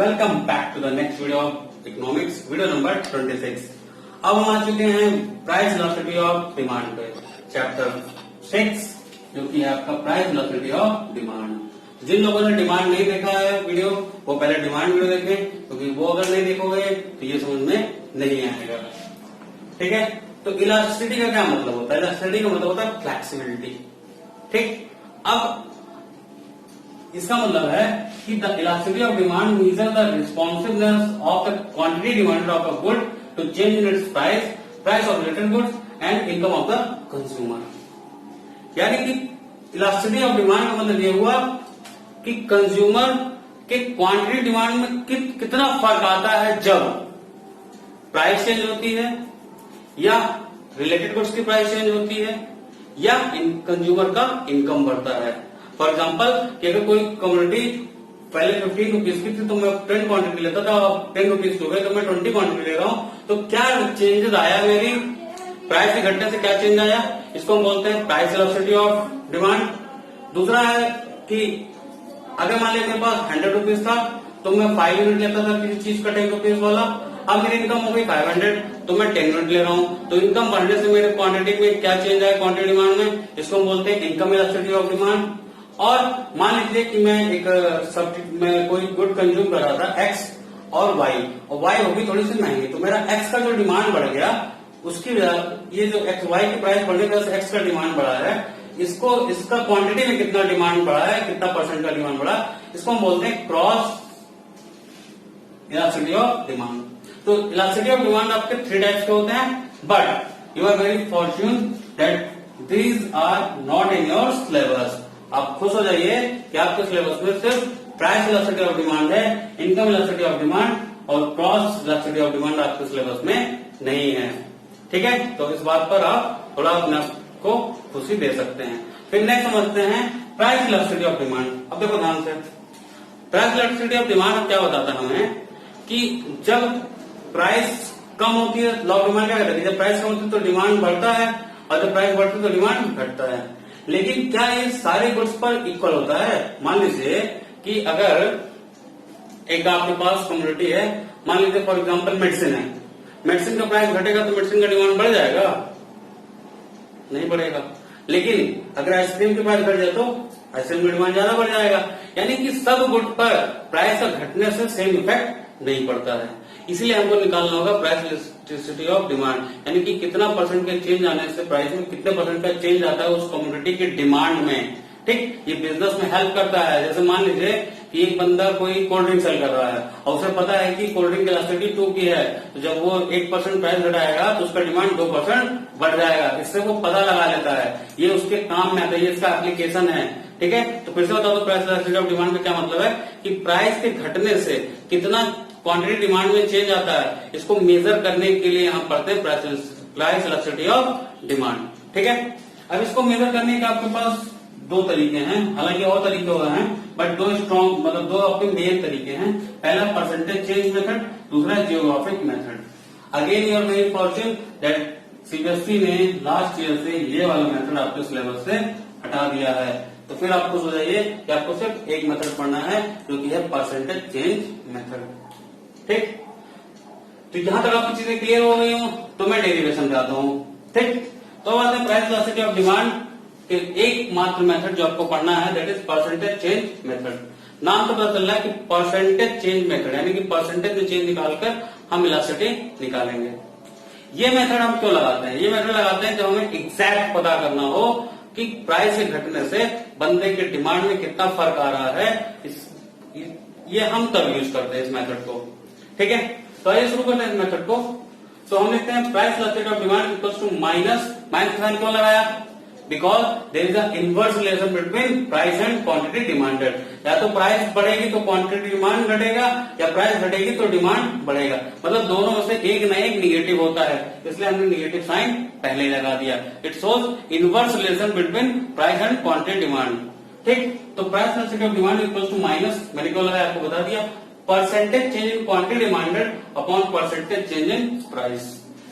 Welcome back to the next video of economics, video number 26। अब हम आ चुके हैं प्राइस वेलोसिटी ऑफ डिमांड पे, चैप्टर 6, जो कि है आपका प्राइस वेलोसिटी ऑफ डिमांड। जिन लोगों ने डिमांड नहीं देखा है वीडियो, वो पहले डिमांड वीडियो देखें, क्योंकि वो अगर नहीं देखोगे तो ये समझ में नहीं आएगा। ठीक है, तो इलास्टिसिटी का क्या मतलब होता है? इलास्टिसिटी का मतलब होता है फ्लेक्सिबिलिटी। ठीक, अब इसका मतलब है कि the elasticity of demand measure the responsiveness of the quantity demanded of a good to change in its price, price of related goods and income of the consumer. यानी कि इलास्टिसिटी ऑफ डिमांड का मतलब ये हुआ कि consumer के quantity demand में कितना फर्क आता है जब प्राइस चेंज होती है, या रिलेटेड गुड्स की प्राइस चेंज होती है, या कंज्यूमर का इनकम बढ़ता है। फॉर एग्जाम्पल कि अगर कोई कमोडिटी पहले 15 रुपीज की थी तो मैं 10 क्वांटिटी लेता था, अब 10 रुपीज हो गए तो मैं 20 क्वांटिटी ले रहा हूं, तो क्या चेंजेस आया? मेरी प्राइस के घटने से क्या चेंज आया? इसको हम बोलते हैं प्राइस वेलोसिटी ऑफ डिमांड। दूसरा है कि अगर मान लिया मेरे पास 100 रुपीज था तो मैं 5 यूनिट लेता था किसी चीज का 10 रुपीज वाला, अब मेरी इनकम हो गई 500 तो मैं 10 यूनिट ले रहा हूं, तो इनकम बढ़ने से मेरे क्वांटिटी में क्या चेंज आया? क्वांटिटी डिमांड में। इसको हम बोलते हैं इनकम इलास्टिसिटी ऑफ डिमांड। और मान लीजिए कि मैं एक मैं कोई गुड कंज्यूम कर रहा था एक्स और वाई होगी थोड़ी सी महंगी, तो मेरा एक्स का जो डिमांड बढ़ गया, उसकी ये जो एक्स वाई की प्राइस बढ़ने की वजह से एक्स का डिमांड बढ़ा है, इसका क्वांटिटी में कितना डिमांड बढ़ा है, कितना परसेंट का डिमांड बढ़ा, इसको हम बोलते हैं क्रॉस इलास्टिसिटी ऑफ डिमांड। तो इलास्टिसिटी ऑफ डिमांड आपके 3 टाइप्स के होते हैं, but you are very fortune that these are not in your syllabus. आप खुश हो जाइए कि आपके सिलेबस में सिर्फ प्राइस इलास्टिसिटी ऑफ डिमांड है, इनकम इलास्टिसिटी ऑफ डिमांड और क्रॉस इलास्टिसिटी ऑफ डिमांड आपके सिलेबस में नहीं है। ठीक है, तो इस बात पर आप थोड़ा अपने आप को खुशी दे सकते हैं। फिर नेक्स्ट समझते हैं प्राइस इलास्टिसिटी ऑफ डिमांड। अब देखो ध्यान से, प्राइस इलास्टिसिटी ऑफ डिमांड क्या बताता है हमें कि जब प्राइस कम होती है, लॉ ऑफ डिमांड क्या कहता है? जब प्राइस कम होती है तो डिमांड बढ़ता है, और जब प्राइस बढ़ती है तो डिमांड घटता है। लेकिन क्या ये सारे गुड्स पर इक्वल होता है? मान लीजिए कि अगर एक आपके पास कमोडिटी है, मान लीजिए फॉर एग्जांपल मेडिसिन है, मेडिसिन का प्राइस घटेगा तो मेडिसिन का डिमांड बढ़ जाएगा? नहीं बढ़ेगा। लेकिन अगर आइसक्रीम की प्राइस घट जाए तो आइसक्रीम का डिमांड ज्यादा बढ़ जाएगा। यानी कि सब गुड पर प्राइस का घटने से सेम इफेक्ट नहीं पड़ता है। इसलिए हमको निकालना होगा प्राइस इलास्टिसिटी ऑफ डिमांड, यानी कि कितना परसेंट के चेंज आने से प्राइस में कितने परसेंट का चेंज आता है उस कमोडिटी की डिमांड में। ठीक, ये बिजनेस में हेल्प करता है। जैसे मान लीजिए कि एक बंदा कोई कोल्ड ड्रिंक सेल कर रहा है और उसे पता है कि कोल्ड ड्रिंक की इलास्टिसिटी 2 की है, तो जब वो 1% प्राइस घटाएगा तो उसका डिमांड 2% बढ़ जाएगा। इससे वो पता लगा लेता है, ये उसके काम में आता है, ये इसका एप्लीकेशन है। ठीक है, तो फिर से बता दो प्राइस इलास्टिसिटी ऑफ डिमांड का क्या मतलब है कि प्राइस के घटने से कितना क्वांटिटी डिमांड में चेंज आता है, इसको मेजर करने के लिए हम पढ़ते हैं प्राइस इलास्टिसिटी ऑफ डिमांड। ठीक है, अब इसको मेजर करने का आपके पास 2 तरीके हैं, हालांकि और तरीके हो रहे हैं, बट 2 स्ट्रॉन्ग मतलब 2 आपके मेन तरीके हैं। पहला परसेंटेज चेंज मेथड, दूसरा geographic method. Again you're very fortune that CBSE ने लास्ट ईयर से ये वाला मेथड आपके सिलेबस से हटा दिया है, तो फिर आप खुश हो जाइए कि आपको सिर्फ एक मेथड पढ़ना है, जो कि है परसेंटेज चेंज मेथड। ठीक, तो यहां तक आपकी चीजें क्लियर हो गई हो तो मैं डेरिवेशन जाता हूं। ठीक, तो बात है प्राइस इलास्टिसिटी ऑफ डिमांड के एक मात्र मेथड जो आपको पढ़ना है, that is percentage change method. नाम तो पता चल रहा है कि परसेंटेज चेंज मेथड, यानी कि परसेंटेज में चेंज निकालकर हम इलास्टिसिटी निकालेंगे। ये मेथड हम क्यों लगाते हैं? ये मेथड लगाते हैं जब हमें एग्जैक्ट पता करना हो कि प्राइस के घटने से बंदे के डिमांड में कितना फर्क आ रहा है। ये हम तब यूज करते हैं इस मेथड को। ठीक है, तो आइए शुरू करते हैं इस मेथड को। तो हम लिखते हैं price elasticity of demand equals to minus sign क्यों लगाया? Because there is a inverse relation between price and quantity demanded. या तो प्राइस बढ़ेगी तो क्वांटिटी डिमांड घटेगा, या प्राइस घटेगी तो डिमांड बढ़ेगा। मतलब दोनों में से एक न एक निगेटिव होता है, इसलिए हमने निगेटिव साइन पहले ही लगा दिया। It shows inverse relation between price and quantity demand. ठीक, तो price elasticity of demand equals to minus, मैंने क्यों लगाया आपको बता दिया, percentage change in quantity demanded upon percentage change in price.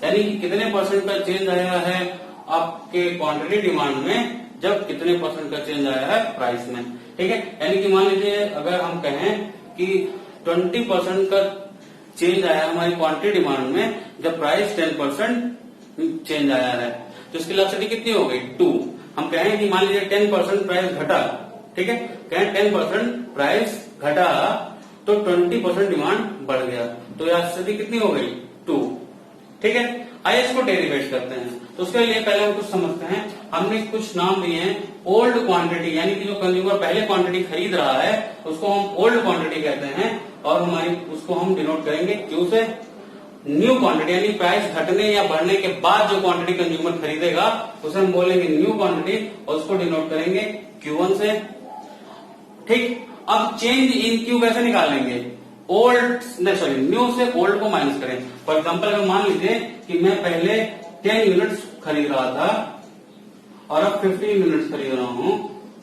यानी कि कितने परसेंट का चेंज आया है आपके क्वांटिटी डिमांड में, जब कितने परसेंट का चेंज आया है प्राइस में। ठीक है, यानी कि मान लीजिए अगर हम कहें कि 20% का चेंज आया हमारी क्वांटिटी डिमांड में, जब प्राइस 10% चेंज आया है, तो इसकी इलास्टिसिटी कितनी हो गई 2। हम कहें कि मान लीजिए 10% प्राइस घटा, ठीक है, कहें 10% प्राइस घटा तो 20% डिमांड बढ़ गया, तो इलास्टिसिटी कितनी हो गई 2, ठीक है। आइए इसको डेरिवेट करते हैं। तो उसके लिए पहले हम कुछ समझते हैं। हमने कुछ नाम दिए हैं। ओल्ड क्वांटिटी यानी कि जो कंज्यूमर पहले क्वांटिटी खरीद रहा है उसको हम ओल्ड क्वांटिटी कहते हैं, और हमारी उसको हम डिनोट करेंगे क्यू से। न्यू क्वांटिटी यानी प्राइस घटने या बढ़ने के बाद जो क्वांटिटी कंज्यूमर खरीदेगा उसे हम बोलेंगे न्यू क्वांटिटी, और उसको डिनोट करेंगे Q1 से, ठीक। अब चेंज इन क्यू कैसे निकालेंगे, न्यू से ओल्ड को माइनस करें। फॉर एग्जाम्पल अगर मान लीजिए कि मैं पहले 10 यूनिट्स खरीद रहा था और अब 15 यूनिट्स खरीद रहा हूं,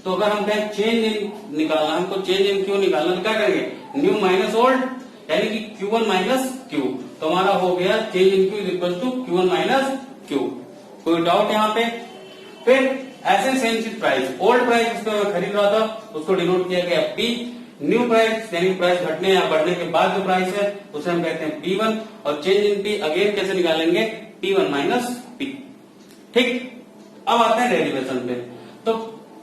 तो अगर हम कहें चेंज इन निकालना, हमको चेंज इन क्यू निकालना, तो क्या करेंगे, न्यू माइनस ओल्ड यानी कि Q1 माइनस क्यू, तो हमारा हो गया change in Q is equal to Q1 minus Q. कोई डाउट यहाँ पे? फिर ऐसे सेम चीज प्राइस, ओल्ड प्राइस जिसको मैं खरीद रहा था उसको डिनोट किया गया P, न्यू प्राइस यानी प्राइस घटने या बढ़ने के बाद जो प्राइस है उसे हम कहते हैं P1, और चेंज इन P अगेन कैसे निकालेंगे, P1 माइनस P, ठीक। अब आते हैं डेरिवेशन पे। तो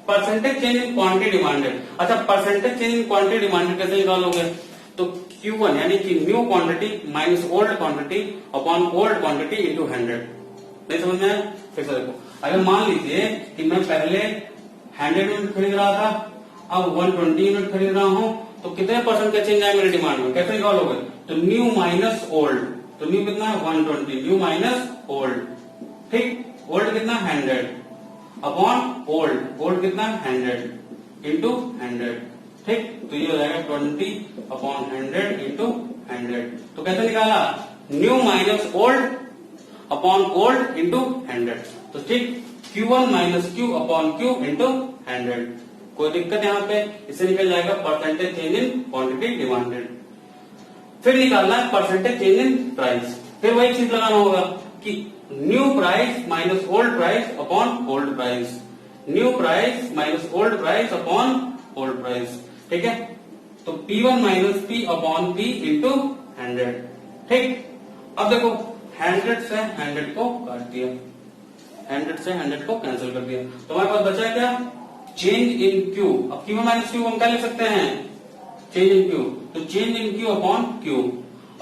percentage change in quantity demanded, अच्छा percentage change in quantity demanded कैसे निकालोगे, तो Q1 यानी कि new quantity minus old quantity upon old quantity into 100। नहीं समझ में आया? फिर से देखो, अगर मान लीजिए कि मैं पहले 100 यूनिट खरीद रहा था, अब 120 यूनिट खरीद रहा हूं, तो कितने परसेंट का चेंज आया मेरी डिमांड में, कैसे निकालोगे, तो न्यू माइनस ओल्ड, तो न्यू कितना है 120, न्यू माइनस ओल्ड, ठीक। ओल्ड कितना 100 अपॉन ओल्ड, ओल्ड कितना 100 इंटू 100, ठीक। तो ये हो जाएगा 20 अपॉन 100 इंटू 100। तो कैसे निकाला, new minus old upon old into 100, तो ठीक, Q1 minus Q upon Q into 100। कोई दिक्कत यहाँ पे, इससे निकल जाएगा percentage change in quantity demanded. फिर निकालना है परसेंटेज चेंज इन प्राइस, फिर वही चीज लगाना होगा कि new price minus old price upon old price, new price minus old price upon old price, ठीक है। तो P1 minus P upon P into 100, ठीक। अब देखो 100 से 100 को काट दिया, 100 से 100 को कैंसिल कर दिया, तो हमारे पास बचा क्या, चेंज इन क्यू। अब Q1 माइनस क्यू हम क्या लिख सकते हैं, चेंज इन क्यू, तो change in Q upon Q,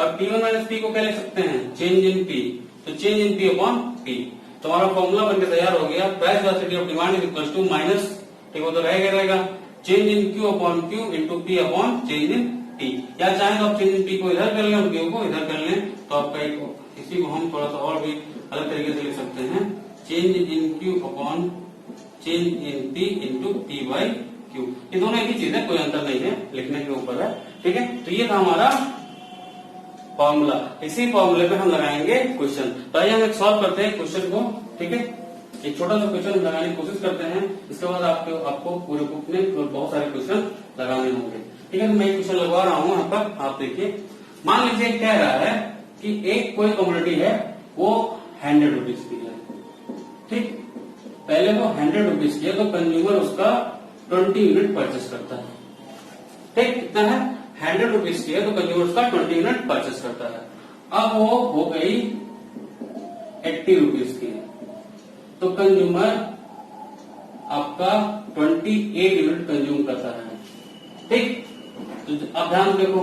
और P1 माइनस P को क्या लिख सकते हैं, चेंज इन P, तो change in P upon P। तो हमारा फॉर्मूला बनकर तैयार हो गया, price velocity of demand is equal to minus, ठीक, वो तो रहेगा change in Q upon Q into P upon change in T, या चाहे तो आप चेंज इन P को इधर कर लें और Q को इधर कर लें, तो आपका इसी को हम थोड़ा सा और भी अलग तरीके से लिख सकते हैं, change in Q upon change in P into P by Q. ये दोनों एक ही चीज है, कोई अंतर नहीं है, लिखने के ऊपर है, ठीक है। तो ये था हमारा फॉर्मूला, इसी फॉर्मूले पे हम लगाएंगे क्वेश्चन। तो आइए हम एक सॉल्व करते हैं क्वेश्चन को, ठीक है। एक छोटा सा क्वेश्चन लगाने की कोशिश करते हैं, इसके बाद आपको पूरे बुक में बहुत सारे क्वेश्चन लगाने होंगे, ठीक है। तो मैं एक क्वेश्चन लगवा रहा हूँ यहाँ पर, आप देखिए। मान लीजिए कह रहा है कि एक कोई कमोडिटी है वो 100 रुपीज की है, ठीक। पहले वो 100 रुपीज की है, तो कंज्यूमर उसका 20 यूनिट परचेस करता है, ठीक। कितना है, 100 रुपीज की है, तो कंज्यूमर उसका 20 यूनिट परचेस करता है। अब वो हो गई 80 रुपीज की है, तो कंज्यूमर आपका 28 यूनिट कंज्यूम करता है, ठीक। तो अब ध्यान देखो,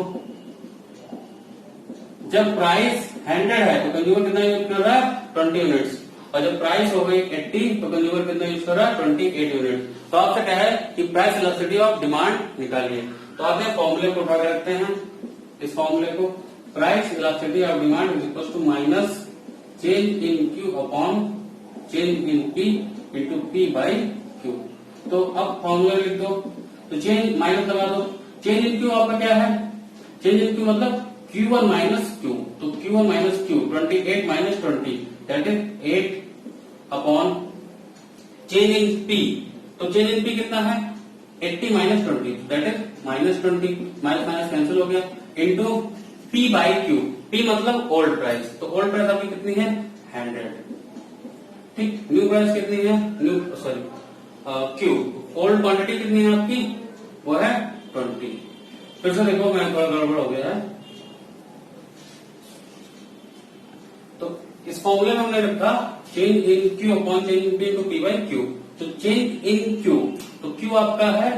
जब प्राइस 100 है तो कंज्यूमर कितना यूज कर रहा है, 20 यूनिट्स, और जब प्राइस हो गई 80 तो कंज्यूमर कितना यूज कर रहा है, 28 यूनिट। तो आपसे क्या है कि प्राइस वेलोसिटी ऑफ डिमांड निकालिए। तो आते हैं फॉर्मूले को उठा के रखते हैं, इस फॉर्मूले को, price velocity of demand is equal to minus change in Q upon change in P into P by Q. तो अब फॉर्मूला लिख दो, तो चेंज माइनस लगा दो, चेंज इन क्यू आपका क्या है, चेंज इन क्यू मतलब Q1 माइनस क्यू, तो Q1 minus Q 28 minus 20 that is 8 upon change in P, तो चेंज इन P कितना है 80 minus 20 that is minus 20, minus minus cancel हो गया, into P by Q, P मतलब old price, तो old price आपकी कितनी है 100, ठीक। न्यू प्राइस कितनी है, new sorry Q, old quantity कितनी है आपकी, वो है 20, फिर से देखो, मैं थोड़ा गड़बड़ हो गया है। तो इस फॉर्मूले में हमने रखा change in Q upon change in P into P by Q. तो चेंज इन क्यू, तो क्यू आपका है,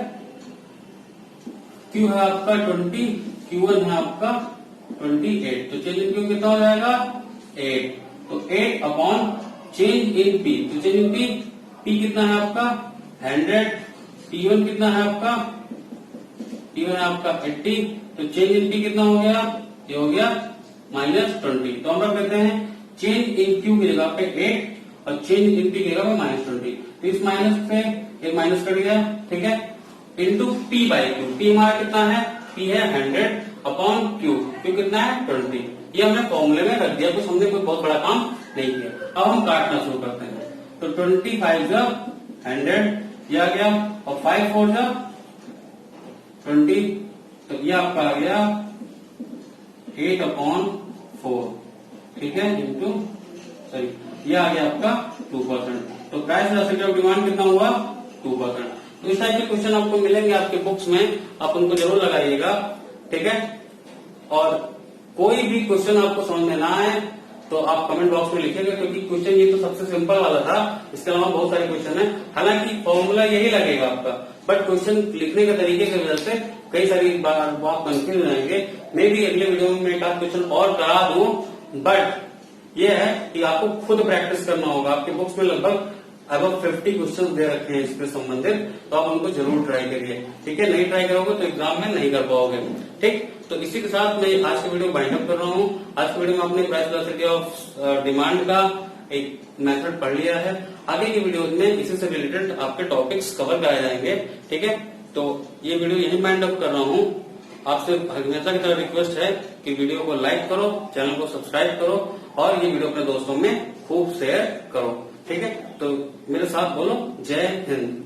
क्यू है आपका 20, Q1 है आपका 28। तो चेंज इन क्यू कितना हो जाएगा 8। तो 8 अपॉन चेंज इन पी, तो चेंज इन पी, पी कितना है आपका 100, T1 कितना है आपका, T1 है आपका 80। तो चेंज इन पी कितना हो गया, ये हो गया -20। तो हम रख देते हैं चेंज इन क्यू की जगह पे 8 और चेंज इन पी की जगह पे -20। तो इस माइनस पे एक माइनस कट गया, ठीक है, into P by Q. P हमारा कितना है, पी है 100 अपॉन क्यू, क्यू कितना है 20। ये हमने फॉर्मूले में रख दिया, कुछ हमने कोई बहुत बड़ा काम नहीं किया। अब हम काटना शुरू करते हैं। तो 25 जब 100 ये आ गया और 5 4 जब 20, तो ये आपका आ गया 8 अपॉन 4, ठीक है, इंटू सॉरी ये आ गया आपका 2%। तो प्राइस इलास्टिसिटी ऑफ डिमांड कितना हुआ 2%। तो इस टाइप के क्वेश्चन आपको मिलेंगे आपके बुक्स में, आप उनको जरूर लगाइएगा, ठीक है। और कोई भी क्वेश्चन आपको समझ में ना आए तो आप कमेंट बॉक्स में लिखिएगा, क्योंकि क्वेश्चन ये तो सबसे सिंपल वाला था, इसके अलावा बहुत सारे क्वेश्चन है। हालांकि फॉर्मूला यही लगेगा आपका, बट क्वेश्चन लिखने के तरीके की वजह से कई सारी बार बहुत कंफ्यूज हो जाएंगे। मैं भी अगले वीडियो में एक आध क्वेश्चन और करा दूं, बट ये है कि आपको खुद प्रैक्टिस करना होगा। आपके बुक्स में लगभग अब 50 क्वेश्चन दे रखे हैं इससे संबंधित, तो आप उनको जरूर ट्राई करिए, ठीक है। नहीं ट्राई करोगे तो एग्जाम में नहीं कर पाओगे, ठीक। तो इसी के साथ मैं आज के वीडियो बाइंड अप कर रहा हूँ। आज के वीडियो में आपने प्राइस इलास्टिसिटी ऑफ डिमांड का एक मेथड पढ़ लिया है। आगे की वीडियो में इसी से रिलेटेड आपके टॉपिक्स कवर कराए जाएंगे, ठीक है। तो ये वीडियो यही बाइंड अप कर रहा हूँ। आपसे हमेशा की तरह रिक्वेस्ट है कि वीडियो को लाइक करो, चैनल को सब्सक्राइब करो और ये वीडियो अपने दोस्तों में खूब शेयर करो, ठीक है। तो मेरे साथ बोलो जय हिंद।